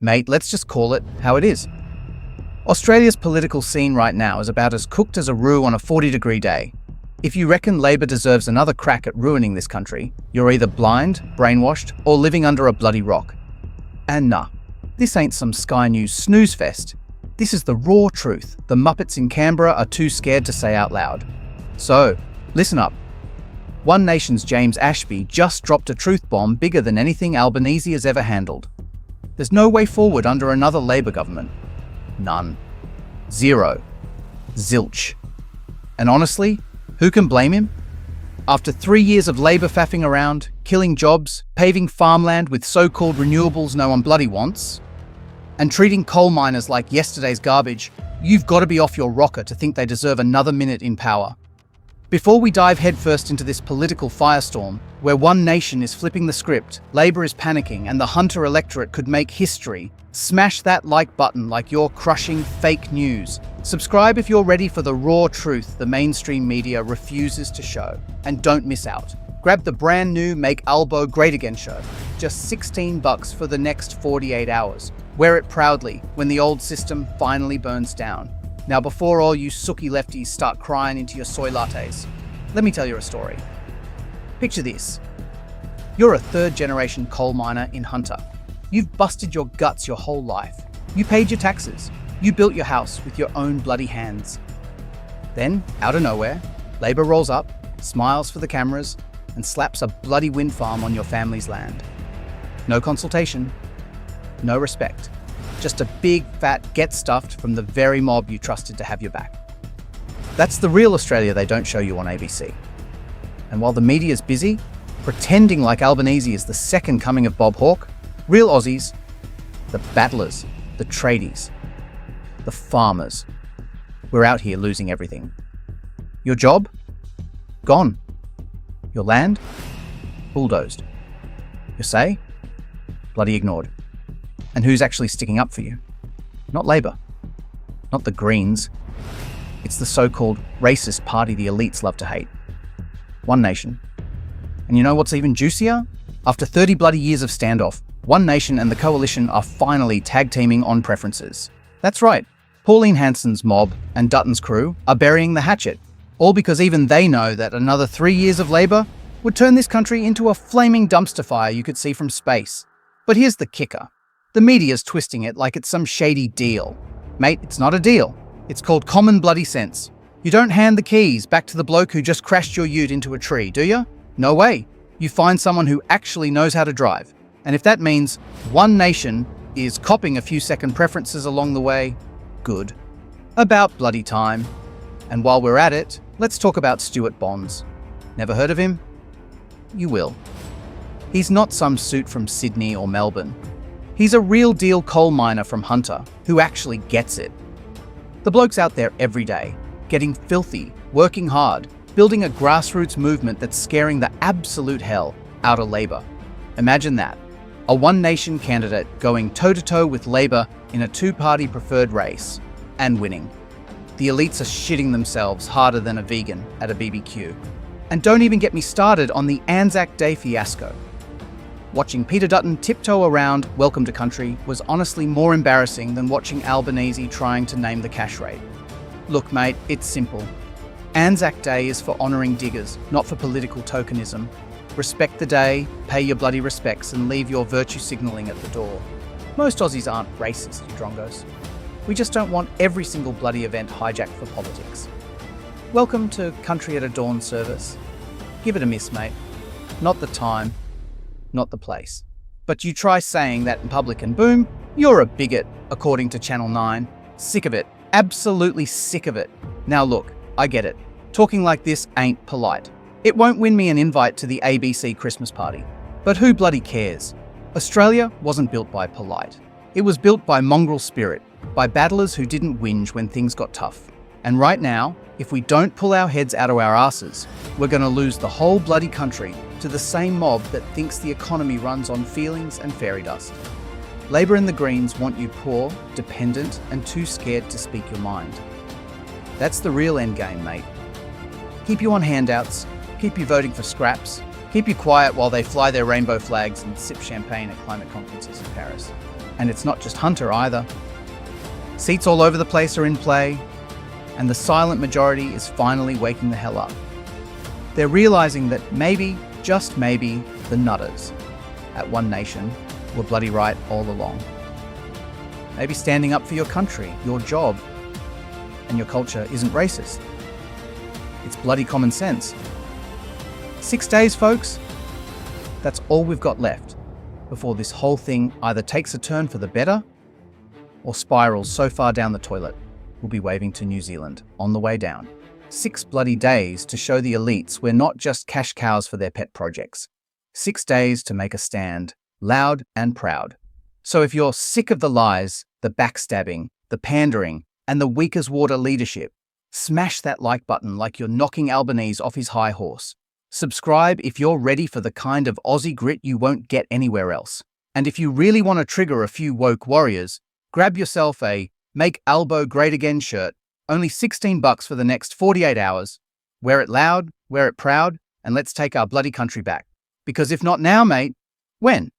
Mate, let's just call it how it is. Australia's political scene right now is about as cooked as a roux on a 40-degree day. If you reckon Labor deserves another crack at ruining this country, you're either blind, brainwashed, or living under a bloody rock. And nah, this ain't some Sky News snooze fest. This is the raw truth the Muppets in Canberra are too scared to say out loud. So, listen up. One Nation's James Ashby just dropped a truth bomb bigger than anything Albanese has ever handled. There's no way forward under another Labor government. None. Zero. Zilch. And honestly, who can blame him? After 3 years of Labor faffing around, killing jobs, paving farmland with so-called renewables no one bloody wants, and treating coal miners like yesterday's garbage, you've got to be off your rocker to think they deserve another minute in power. Before we dive headfirst into this political firestorm, where One Nation is flipping the script, Labor is panicking, and the Hunter electorate could make history, smash that like button like you're crushing fake news. Subscribe if you're ready for the raw truth the mainstream media refuses to show. And don't miss out. Grab the brand new Make Albo Great Again show. Just $16 for the next 48 hours. Wear it proudly when the old system finally burns down. Now, before all you sooky lefties start crying into your soy lattes, let me tell you a story. Picture this. You're a third-generation coal miner in Hunter. You've busted your guts your whole life. You paid your taxes. You built your house with your own bloody hands. Then, out of nowhere, Labor rolls up, smiles for the cameras, and slaps a bloody wind farm on your family's land. No consultation, no respect. Just a big, fat get stuffed from the very mob you trusted to have your back. That's the real Australia they don't show you on ABC. And while the media's busy, pretending like Albanese is the second coming of Bob Hawke, real Aussies, the battlers, the tradies, the farmers, we're out here losing everything. Your job? Gone. Your land? Bulldozed. Your say? Bloody ignored. And who's actually sticking up for you? Not Labor. Not the Greens. It's the so-called racist party the elites love to hate. One Nation. And you know what's even juicier? After 30 bloody years of standoff, One Nation and the Coalition are finally tag-teaming on preferences. That's right. Pauline Hanson's mob and Dutton's crew are burying the hatchet, all because even they know that another 3 years of Labor would turn this country into a flaming dumpster fire you could see from space. But here's the kicker. The media's twisting it like it's some shady deal. Mate, it's not a deal. It's called common bloody sense. You don't hand the keys back to the bloke who just crashed your ute into a tree, do you? No way. You find someone who actually knows how to drive. And if that means One Nation is copping a few second preferences along the way, good. About bloody time. And while we're at it, let's talk about Stuart Bonds. Never heard of him? You will. He's not some suit from Sydney or Melbourne. He's a real deal coal miner from Hunter who actually gets it. The bloke's out there every day, getting filthy, working hard, building a grassroots movement that's scaring the absolute hell out of Labor. Imagine that. A One Nation candidate going toe-to-toe with Labor in a two-party preferred race and winning. The elites are shitting themselves harder than a vegan at a BBQ. And don't even get me started on the Anzac Day fiasco. Watching Peter Dutton tiptoe around Welcome to Country was honestly more embarrassing than watching Albanese trying to name the cash rate. Look, mate, it's simple. Anzac Day is for honouring diggers, not for political tokenism. Respect the day, pay your bloody respects, and leave your virtue signalling at the door. Most Aussies aren't racist, you drongos. We just don't want every single bloody event hijacked for politics. Welcome to Country at a Dawn service. Give it a miss, mate. Not the time. Not the place. But you try saying that in public and boom, you're a bigot, according to Channel 9. Sick of it. Absolutely sick of it. Now look, I get it. Talking like this ain't polite. It won't win me an invite to the ABC Christmas party. But who bloody cares? Australia wasn't built by polite. It was built by mongrel spirit, by battlers who didn't whinge when things got tough. And right now, if we don't pull our heads out of our asses, we're going to lose the whole bloody country to the same mob that thinks the economy runs on feelings and fairy dust. Labor and the Greens want you poor, dependent, and too scared to speak your mind. That's the real endgame, mate. Keep you on handouts, keep you voting for scraps, keep you quiet while they fly their rainbow flags and sip champagne at climate conferences in Paris. And it's not just Hunter either. Seats all over the place are in play, and the silent majority is finally waking the hell up. They're realizing that maybe, just maybe, the nutters at One Nation were bloody right all along. Maybe standing up for your country, your job, and your culture isn't racist. It's bloody common sense. 6 days, folks. That's all we've got left before this whole thing either takes a turn for the better or spirals so far down the toilet we'll be waving to New Zealand on the way down. 6 bloody days to show the elites we're not just cash cows for their pet projects. 6 days to make a stand, loud and proud. So if you're sick of the lies, the backstabbing, the pandering, and the weak as water leadership, smash that like button like you're knocking Albanese off his high horse. Subscribe if you're ready for the kind of Aussie grit you won't get anywhere else. And if you really want to trigger a few woke warriors, grab yourself a Make Albo Great Again shirt, only $16 for the next 48 hours. Wear it loud, wear it proud, and let's take our bloody country back. Because if not now, mate, when?